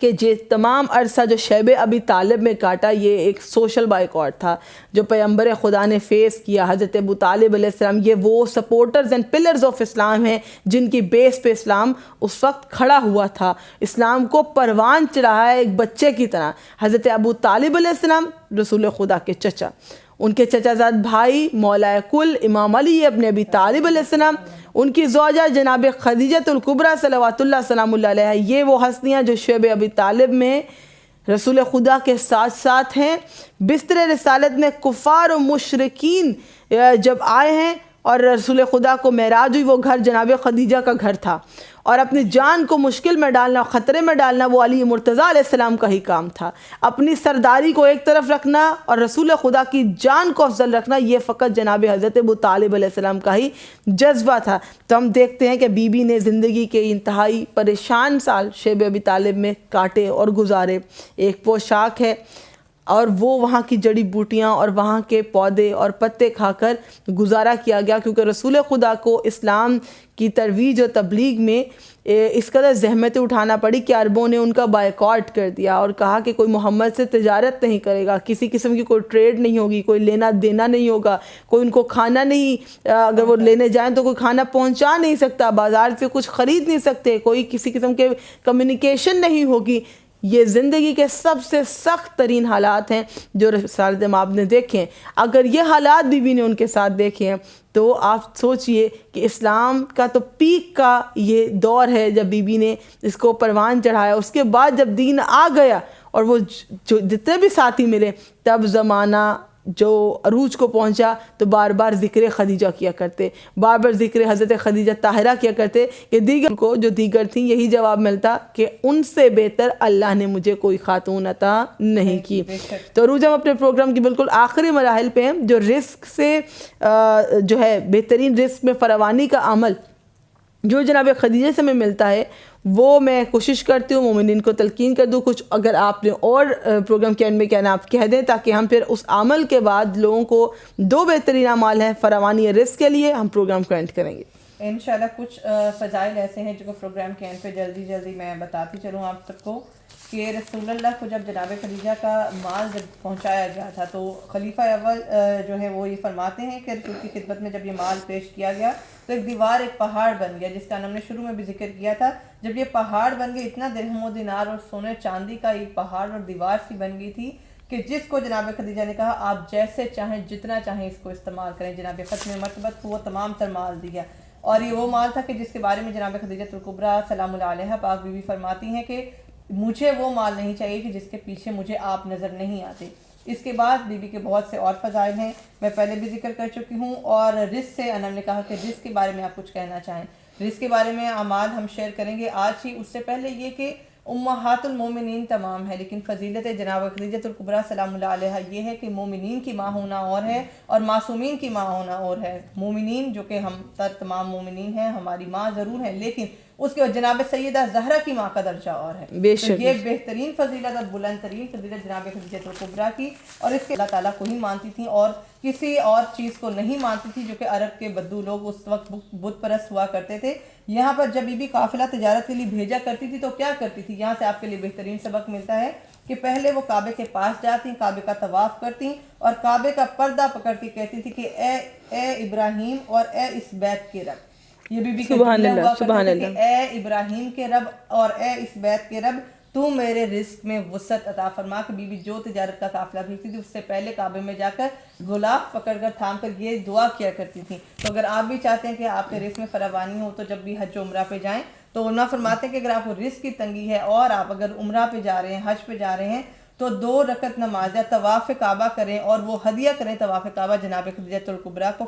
Speaker 1: کہ یہ تمام عرصہ جو شیب ابی طالب میں کاٹا یہ ایک سوشل بائیکاٹ تھا جو پیغمبر خدا نے فیس کیا. حضرت ابو طالب علیہ السلام یہ وہ سپورٹرز اینڈ پلرز آف اسلام ہیں جن کی بیس پہ اسلام اس وقت کھڑا ہوا تھا, اسلام کو پروان چڑھایا ہے ایک بچے کی طرح. حضرت ابو طالب علیہ السلام رسول خدا کے چچا, ان کے چچا زاد بھائی مولا کل امام علی ابن ابی طالب علیہ السلام, ان کی زوجہ جناب خدیجۃ الکبریٰ صلوات اللہ سلام اللہ علیہ, یہ وہ ہستیاں جو شیب ابی طالب میں رسول خدا کے ساتھ ساتھ ہیں. بستر رسالت میں کفار و مشرکین جب آئے ہیں اور رسول خدا کو معراج ہوئی, وہ گھر جناب خدیجہ کا گھر تھا, اور اپنی جان کو مشکل میں ڈالنا, خطرے میں ڈالنا وہ علی مرتضیٰ علیہ السلام کا ہی کام تھا. اپنی سرداری کو ایک طرف رکھنا اور رسول خدا کی جان کو افضل رکھنا یہ فقط جناب حضرت ابو طالب علیہ السلام کا ہی جذبہ تھا. تو ہم دیکھتے ہیں کہ بی بی نے زندگی کے انتہائی پریشان سال شیب ابی طالب میں کاٹے اور گزارے. ایک پوشاک ہے اور وہ وہاں کی جڑی بوٹیاں اور وہاں کے پودے اور پتے کھا کر گزارا کیا گیا, کیونکہ رسول خدا کو اسلام کی ترویج و تبلیغ میں اس قدر زحمتیں اٹھانا پڑی کہ عربوں نے ان کا بائیکاٹ کر دیا اور کہا کہ کوئی محمد سے تجارت نہیں کرے گا, کسی قسم کی کوئی ٹریڈ نہیں ہوگی, کوئی لینا دینا نہیں ہوگا, کوئی ان کو کھانا نہیں, اگر وہ لینے جائیں تو کوئی کھانا پہنچا نہیں سکتا, بازار سے کچھ خرید نہیں سکتے, کوئی کسی قسم کے کمیونیکیشن نہیں ہوگی. یہ زندگی کے سب سے سخت ترین حالات ہیں جو رسالت مآب نے دیکھے. اگر یہ حالات بی بی نے ان کے ساتھ دیکھے ہیں تو آپ سوچئے کہ اسلام کا تو پیک کا یہ دور ہے جب بی بی نے اس کو پروان چڑھایا. اس کے بعد جب دین آ گیا اور وہ جو جتنے بھی ساتھی ملے, تب زمانہ جو عروج کو پہنچا تو بار بار ذکر خدیجہ کیا کرتے, بار بار ذکر حضرت خدیجہ طاہرہ کیا کرتے کہ دیگر کو جو دیگر تھیں یہی جواب ملتا کہ ان سے بہتر اللہ نے مجھے کوئی خاتون عطا نہیں کی. تو عروج ہم اپنے پروگرام کی بالکل آخری مراحل پہ ہیں. جو رزق سے جو ہے بہترین رزق میں فراوانی کا عمل جو جناب خدیجہ سے میں ملتا ہے وہ میں کوشش کرتی ہوں مومنین کو تلقین کر دوں. کچھ اگر آپ نے اور پروگرام کے اینڈ میں کہنا آپ کہہ دیں تاکہ ہم پھر اس عمل کے بعد لوگوں کو دو بہترین اعمال ہیں فراوانی رزق کے لیے ہم پروگرام کو اینڈ کریں گے.
Speaker 2: انشاءاللہ کچھ فضائل ایسے ہیں جو پروگرام کے اینڈ پہ جلدی میں بتاتی چلوں آپ سب کو کہ رسول اللہ کو جب جناب خدیجہ کا مال جب پہنچایا گیا تھا تو خلیفہ اول جو ہے وہ یہ فرماتے ہیں کہ رسول کی خدمت میں جب یہ مال پیش کیا گیا تو ایک دیوار ایک پہاڑ بن گیا, جس کا ہم نے شروع میں بھی ذکر کیا تھا. جب یہ پہاڑ بن گیا, اتنا درہم و دینار اور سونے چاندی کا ایک پہاڑ اور دیوار سی بن گئی تھی کہ جس کو جناب خدیجہ نے کہا آپ جیسے چاہیں جتنا چاہیں اس کو استعمال کریں. جناب ختم مرتبت کو وہ تمام تر مال دیا, اور یہ وہ مال تھا کہ جس کے بارے میں جناب خدیجہ الکبریٰ سلام اللہ علیہا پاک بی بی فرماتی ہیں کہ مجھے وہ مال نہیں چاہیے کہ جس کے پیچھے مجھے آپ نظر نہیں آتے. اس کے بعد بی بی کے بہت سے اور فضائل ہیں, میں پہلے بھی ذکر کر چکی ہوں. اور رزق سے انم نے کہا کہ رزق کے بارے میں آپ کچھ کہنا چاہیں. رزق کے بارے میں اعمال ہم شیئر کریں گے آج ہی. اس سے پہلے یہ کہ امہات المومنین تمام ہے, لیکن فضیلت جناب خدیجہ الکبریٰ سلام اللہ علیہا یہ ہے کہ مومنین کی ماں ہونا اور ہے اور معصومین کی ماں ہونا اور ہے. مومنین جو کہ ہم تمام مومنین ہیں, ہماری ماں ضرور ہیں, لیکن اس کے جناب سیدہ زہرا کی ماں کا درجہ اور ہے. تو یہ بہترین فضیلت اور بلند ترین فضیلت جناب خدیجہ الکبریٰ کی, اور اس کے اللہ تعالیٰ کو ہی مانتی تھیں اور کسی اور چیز کو نہیں مانتی تھی, جو کہ عرب کے بدو لوگ اس وقت بت پرست ہوا کرتے تھے. یہاں پر جب بی بی قافلہ تجارت کے لیے بھیجا کرتی تھی تو کیا کرتی تھی, یہاں سے آپ کے لیے بہترین سبق ملتا ہے کہ پہلے وہ کعبے کے پاس جاتی, کعبے کا طواف کرتی اور کعبے کا پردہ پکڑ کے کہتی تھی کہ اے ابراہیم اور اے اس بیت کے رب. یہ بی بی کے
Speaker 1: سبحان اللہ, سبحان
Speaker 2: اللہ, کہ اے ابراہیم کے رب اور اے اس بیت کے رب تو میرے رزق میں وسعت عطا فرما. کہ بی بی جو تجارت کا قافلہ بھیجتی تھی اس سے پہلے کعبے میں جا کر غلاف پکڑ کر تھام کر یہ دعا کیا کرتی تھی. تو اگر آپ بھی چاہتے ہیں کہ آپ کے رزق میں فراوانی ہو تو جب بھی حج و عمرہ پہ جائیں تو علماء فرماتے ہیں کہ اگر آپ کو رزق کی تنگی ہے اور آپ اگر عمرہ پہ جا رہے ہیں, حج پہ جا رہے ہیں, تو 2 رکعت نماز یا طواف کعبہ کریں اور وہ ہدیہ کریں طواف کعبہ جناب خدیجہ الکبریٰ کو,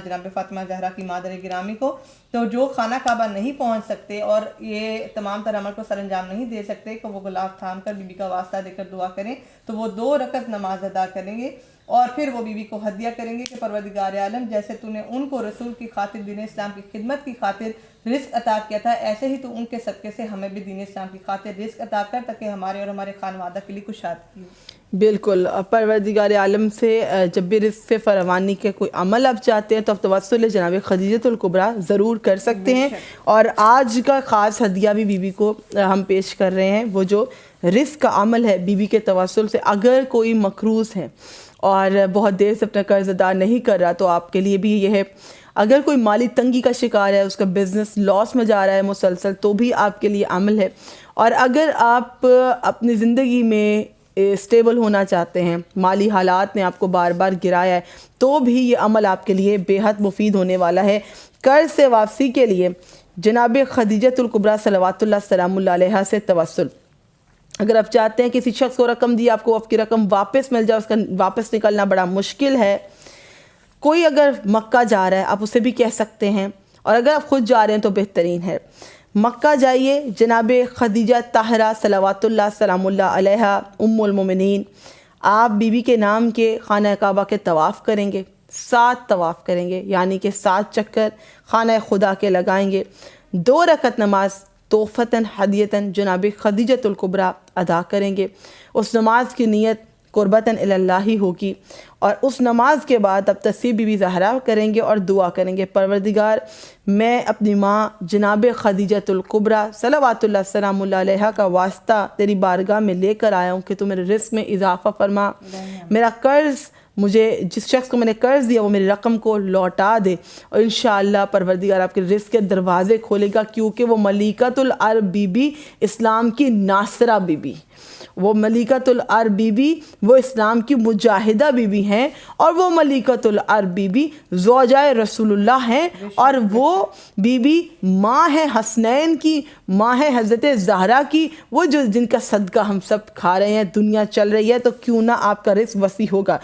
Speaker 2: جناب فاطمہ زہرا کی مادر گرامی کو. تو جو خانہ کعبہ نہیں پہنچ سکتے اور یہ تمام تر عمل کو سر انجام نہیں دے سکتے کہ وہ غلاف تھام کر بی بی کا واسطہ دے کر دعا کریں, تو وہ 2 رکعت نماز ادا کریں گے اور پھر وہ بی بی کو ہدیہ کریں گے کہ پروردگار عالم جیسے تو نے ان کو رسول کی خاطر دین اسلام کی خدمت کی خاطر رزق عطا کیا تھا، ایسے ہی تو ان کے صدقے سے ہمیں بھی دین اسلام کی خاطر رزق عطا کر تاکہ ہمارے اور ہمارے خانوادہ کے لیے کشادگی ہو۔
Speaker 1: بالکل، پروردگار عالم سے جب بھی رزق سے فراوانی کے کوئی عمل آپ چاہتے ہیں تو آپ توسل جناب خدیجۃ الکبریٰ ضرور کر سکتے ہیں، اور آج کا خاص ہدیہ بھی بیوی کو ہم پیش کر رہے ہیں، وہ جو رزق کا عمل ہے بیوی کے توسل سے۔ اگر کوئی مقروض ہے اور بہت دیر سے اپنا قرض ادا نہیں کر رہا تو آپ کے لیے بھی یہ ہے، اگر کوئی مالی تنگی کا شکار ہے، اس کا بزنس لاس میں جا رہا ہے مسلسل، تو بھی آپ کے لیے عمل ہے۔ اور اگر آپ اپنی زندگی میں اسٹیبل ہونا چاہتے ہیں، مالی حالات نے آپ کو بار بار گرایا ہے، تو بھی یہ عمل آپ کے لیے بے حد مفید ہونے والا ہے۔ قرض سے واپسی کے لیے جناب خدیجۃ الکبریٰ صلوات اللہ سلام اللہ علیہا سے توسل۔ اگر آپ چاہتے ہیں کسی شخص کو رقم دی، آپ کو آپ کی رقم واپس مل جائے، اس کا واپس نکلنا بڑا مشکل ہے، کوئی اگر مکہ جا رہا ہے آپ اسے بھی کہہ سکتے ہیں، اور اگر آپ خود جا رہے ہیں تو بہترین ہے۔ مکہ جائیے، جناب خدیجہ طاہرہ صلوات اللہ سلام اللہ علیہا ام المومنین، آپ بیوی کے نام کے خانہ کعبہ کے طواف کریں گے، 7 طواف کریں گے، یعنی کہ 7 چکر خانہ خدا کے لگائیں گے، 2 رکعت نماز توفتاً ہدیتاً جناب خدیجۃ الکبریٰ ادا کریں گے۔ اس نماز کی نیت قربتاً اللہ ہی ہوگی، اور اس نماز کے بعد اب تسبیح بی بی زہرا کریں گے اور دعا کریں گے، پروردگار میں اپنی ماں جناب خدیجۃ الکبریٰ صلوات اللہ سلام اللہ علیہا کا واسطہ تیری بارگاہ میں لے کر آیا ہوں کہ تو میرے رزق میں اضافہ فرما، میرا قرض، مجھے جس شخص کو میں نے قرض دیا وہ میری رقم کو لوٹا دے، اور انشاءاللہ پروردگار آپ کے رزق کے دروازے کھولے گا، کیونکہ وہ ملیکۃ العرب بی بی اسلام کی ناصرہ بی بی، وہ ملیکۃ العرب بی بی وہ اسلام کی مجاہدہ بی بی ہیں، اور وہ ملیکۃ العرب بی بی زوجہ رسول اللہ ہیں، اور وہ بی بی ماں ہے حسنین کی، ماں ہے حضرت زہرا کی، وہ جو جن کا صدقہ ہم سب کھا رہے ہیں، دنیا چل رہی ہے، تو کیوں نہ آپ کا رزق وسیع ہوگا۔